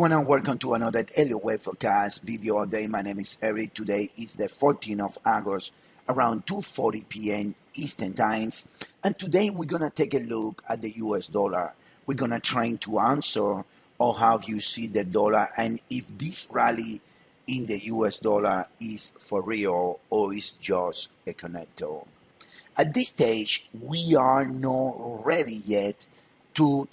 everyone, and welcome to another Elliott Wave forecast video all day. My name is Eric. Today is the 14th of August, around 2:40 p.m. Eastern Times. And today we're going to take a look at the US dollar. We're going to try to answer or how you see the dollar and if this rally in the US dollar is for real or is just a connector. At this stage, we are not ready yet to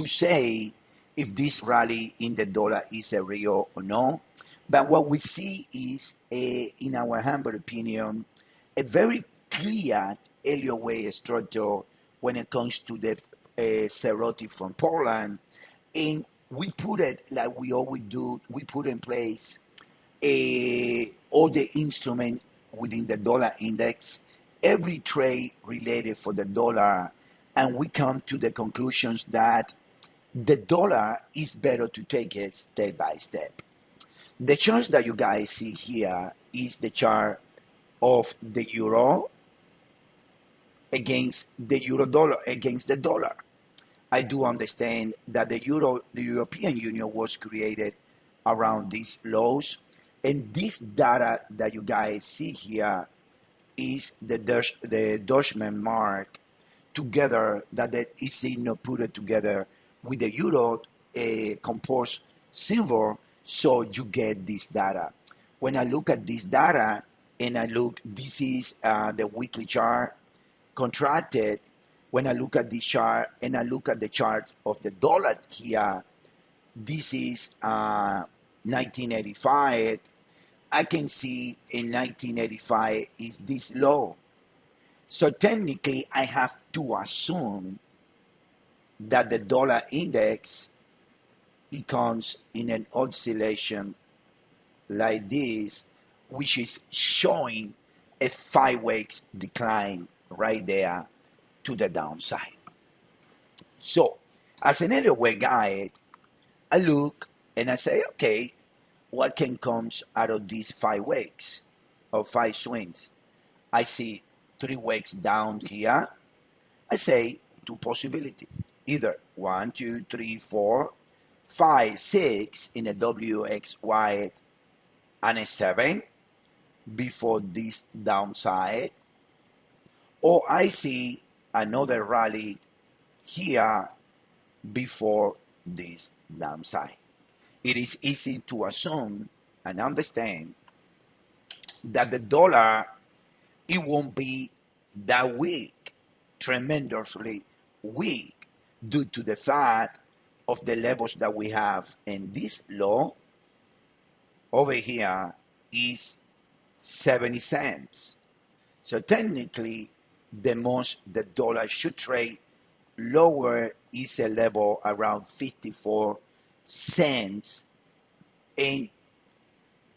say if this rally in the dollar is a real or no. But what we see is, in our humble opinion, a very clear Elliott Wave structure when it comes to the Serotti from Poland. And we put it like we always do, we put in place all the instruments within the dollar index, every trade related for the dollar, and we come to the conclusions that the dollar is better to take it step by step. The chart that you guys see here is the chart of the euro against the euro dollar against the dollar. I do understand that the European Union was created around these lows, and this data that you guys see here is the Deutschman mark together, that it's put it together with the euro composed silver, so you get this data. When I look at this data and I look, this is the weekly chart contracted. When I look at this chart and I look at the chart of the dollar here, this is 1985. I can see in 1985 is this low. So technically I have to assume that the dollar index, it comes in an oscillation like this, which is showing a 5 weeks decline right there to the downside. So as an Elliott Wave guide, I look and I say, okay, what can come out of these 5 weeks or 5 swings? I see 3 weeks down here. I say 2 possibilities. Either 1, 2, 3, 4, 5, 6 in a WXY and a 7 before this downside, or I see another rally here before this downside. It is easy to assume and understand that the dollar, it won't be that weak, tremendously weak, due to the fact of the levels that we have. And this low over here is 70 cents. So technically, the most the dollar should trade lower is a level around 54 cents. And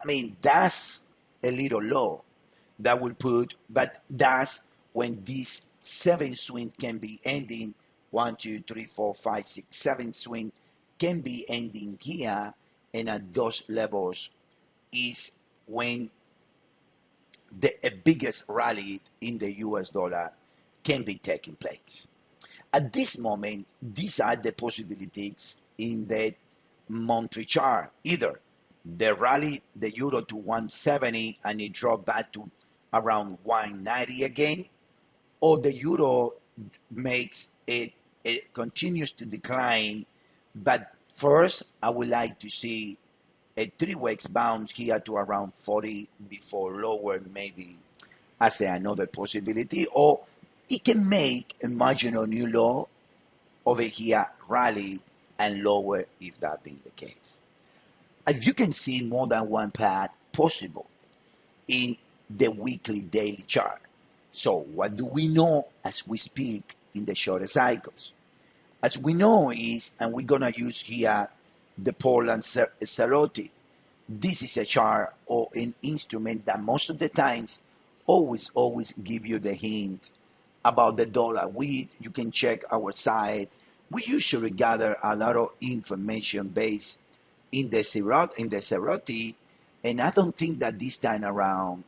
I mean, that's a little low. That will put, but that's when this 7 swing can be ending. 1, 2, 3, 4, 5, 6, 7 swing can be ending here, and at those levels is when the biggest rally in the US dollar can be taking place. At this moment, these are the possibilities in the monthly chart. Either the rally, the euro to 170 and it dropped back to around 190 again, or the euro makes it continues to decline. But first, I would like to see a 3 weeks bounce here to around 40 before lower, maybe as another possibility, or it can make a marginal new low over here, rally and lower if that being the case. As you can see, more than one path possible in the weekly daily chart. So what do we know as we speak in the shorter cycles? As we know is, and we're gonna use here the Poland Serotti. This is a chart or an instrument that most of the times always give you the hint about the dollar. You can check our site. We usually gather a lot of information based in the Serotti, and I don't think that this time around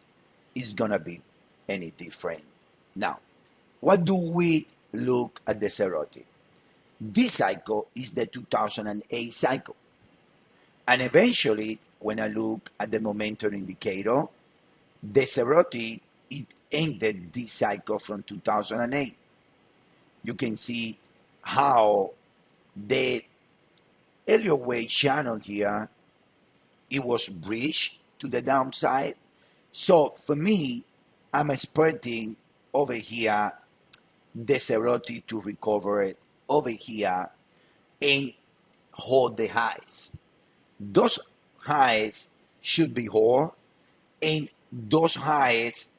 is gonna be any different. Now, what do we look at the Serotti? This cycle is the 2008 cycle. And eventually, when I look at the momentum indicator, the Zerotti, it ended this cycle from 2008. You can see how the Elliott Wave channel here, it was breached to the downside. So for me, I'm expecting over here the Zerotti to recover it over here and hold the highs. Those highs should be held, and those highs,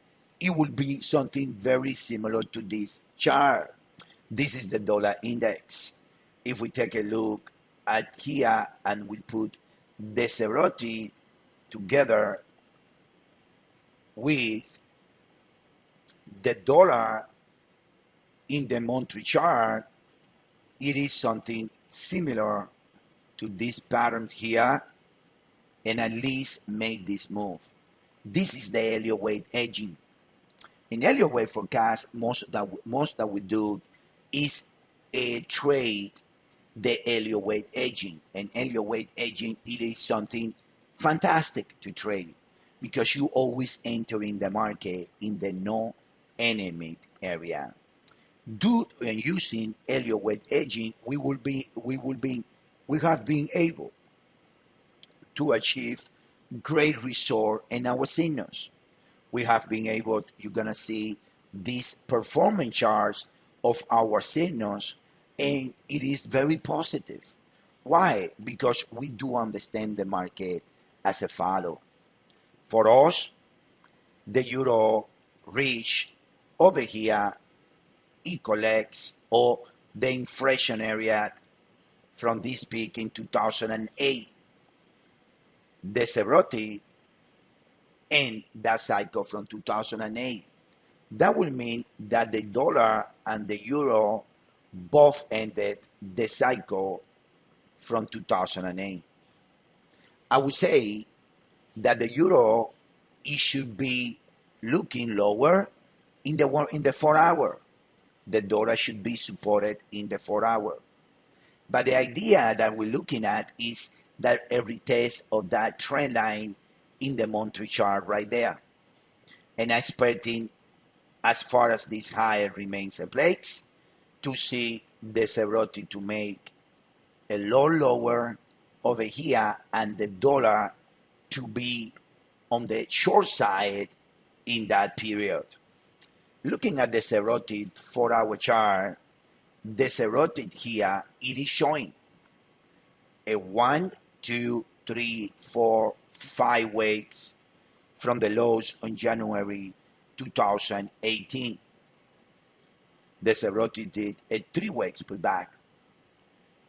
it will be something very similar to this chart. This is the dollar index. If we take a look at here and we put the Zerotti together with the dollar in the monthly chart, it is something similar to this pattern here, and at least make this move. This is the Elliott Wave edging. In Elliott Wave forecast, most that we do is a trade the Elliott Wave edging. And Elliott Wave edging, it is something fantastic to trade because you always enter in the market in the no enemy area. Due to using Elliott Wave edging, we have been able to achieve great result in our signals. We have been able, you're gonna see these performance charts of our signals, and it is very positive. Why? Because we do understand the market as a follow. For us, the euro reach over here, it collects or the inflation area from this peak in 2008. The Zerotti end that cycle from 2008. That will mean that the dollar and the euro both ended the cycle from 2008. I would say that the euro, it should be looking lower in the 4 hour. The dollar should be supported in the 4 hour. But the idea that we're looking at is that a retest of that trend line in the monthly chart right there. And I'm expecting, as far as this high remains in place, to see the Zerotti to make a low lower over here and the dollar to be on the short side in that period. Looking at the Zerotti 4 hour chart, the Zerotti here, it is showing a 1, 2, 3, 4, 5 weeks from the lows on January 2018. The Zerotti did a 3 weeks pullback.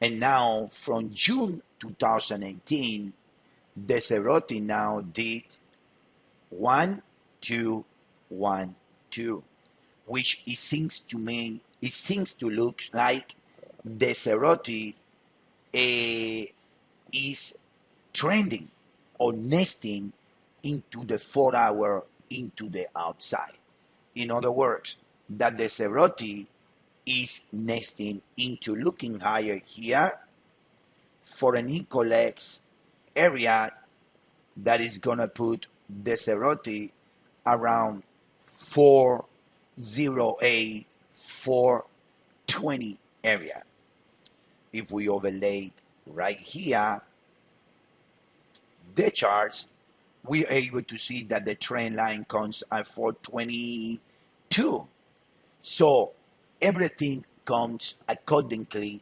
And now from June 2018, the Zerotti now did 1, 2, 1, 2, which it seems to mean, it seems to look like the Zerotti is trending or nesting into the 4 hour, into the outside. In other words, that the Zerotti is nesting into looking higher here for an equalex area that is gonna put the Zerotti around 408, 420 area. If we overlay right here the charts, we are able to see that the trend line comes at 422. So everything comes accordingly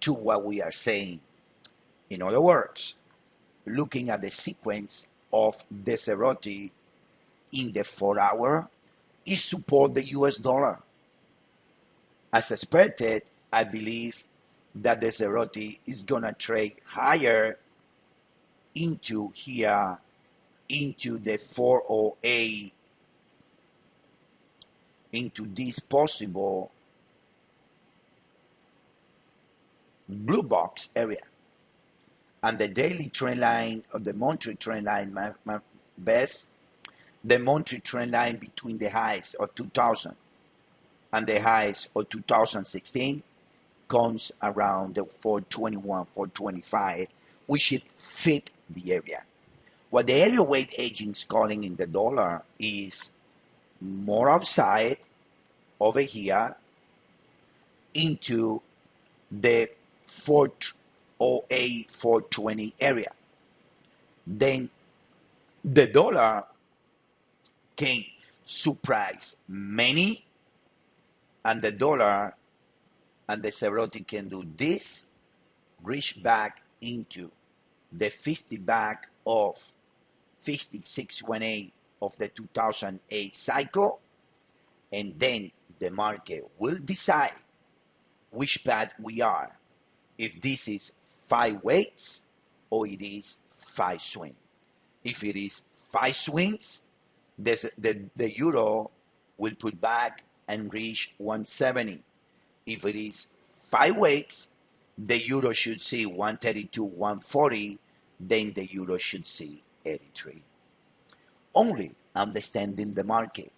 to what we are saying. In other words, looking at the sequence of the Zerotti in the 4 hour, it support the US dollar. As expected, I believe that the Zerotti is gonna trade higher into here, into the 408, into this possible blue box area. And the daily trend line or the monthly trend line, my best, the monthly trend line between the highs of 2000 and the highs of 2016, comes around the 421, 425, we should fit the area. What the Elliott Wave aging is calling in the dollar is more upside over here into the 408, 420 area. Then the dollar can surprise many, and the dollar and the Cerroti can do this, reach back into the 50 back of 5618 of the 2008 cycle, and then the market will decide which path we are, if this is 5 weights or it is 5 swing. If it is 5 swings, the euro will put back and reach 170. If it is 5 weights, the euro should see 132, 140, then the euro should see 83. Only understanding the market,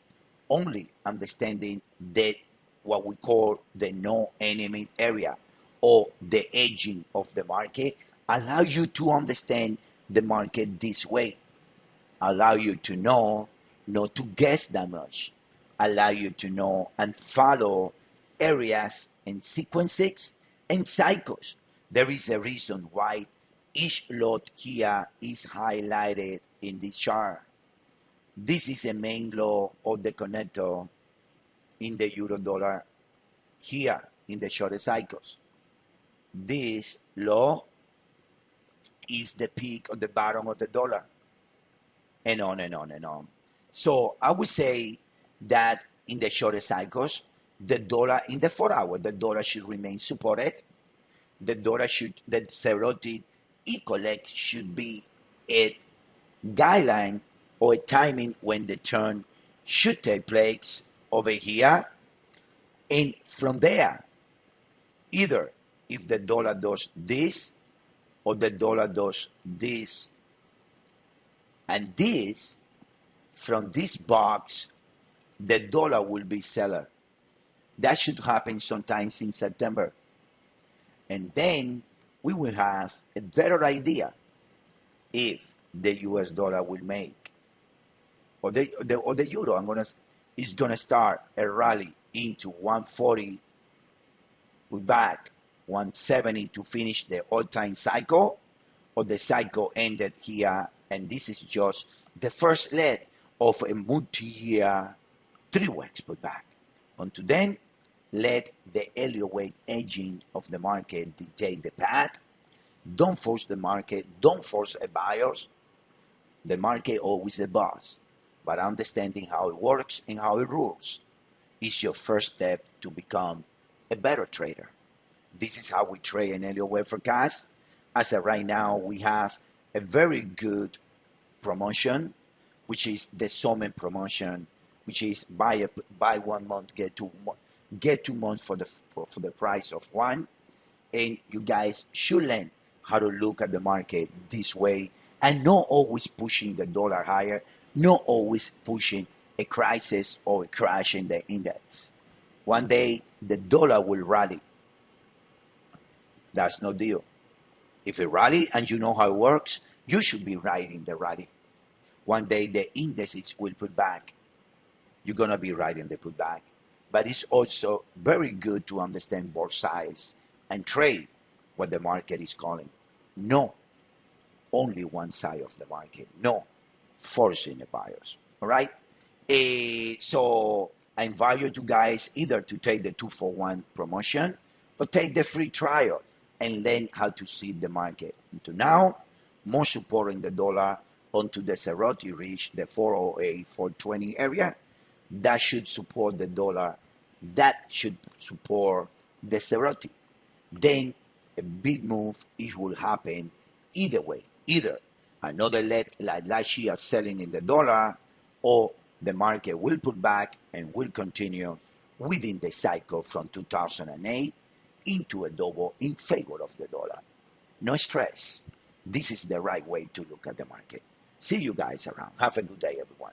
only understanding that what we call the no enemy area or the edging of the market allow you to understand the market this way, allow you to know not to guess that much, allow you to know and follow areas and sequences and cycles. There is a reason why each lot here is highlighted in this chart. This is a main law of the connector in the euro dollar here in the short cycles. This law is the peak of the bottom of the dollar, and on and on and on. So I would say that in the short cycles, the dollar in the 4 hour, the dollar should remain supported. The Cerroti ecollect should be a guideline or a timing when the turn should take place over here. And from there, either if the dollar does this or the dollar does this and this, from this box, the dollar will be seller. That should happen sometimes in September. And then we will have a better idea if the US dollar will make, or the euro is gonna start a rally into 140, put back 170 to finish the all-time cycle, or the cycle ended here, and this is just the first leg of a multi-year 3 weeks put back. Until then, let the Elliott Wave aging of the market dictate the path. Don't force the market. Don't force a buyers. The market always a boss. But understanding how it works and how it rules is your first step to become a better trader. This is how we trade an Elliott Wave forecast. As of right now, we have a very good promotion, which is the summer promotion, which is buy 1 month, get 2 months for the price of one. And you guys should learn how to look at the market this way and not always pushing the dollar higher, not always pushing a crisis or a crash in the index. One day the dollar will rally. That's no deal. If it rally and you know how it works, you should be riding the rally. One day the indices will put back. You're gonna be riding the putback. But it's also very good to understand both sides and trade what the market is calling. No, only one side of the market. No, forcing the buyers. All right? So I invite you guys either to take the 2-for-1 promotion or take the free trial and learn how to see the market. Until now, more supporting the dollar onto the Cerroti reach, the 408, 420 area. That should support the dollar. That should support the Cerroti. Then a big move, it will happen either way. Either another leg like last year selling in the dollar, or the market will put back and will continue within the cycle from 2008 into a double in favor of the dollar. No stress. This is the right way to look at the market. See you guys around. Have a good day, everyone.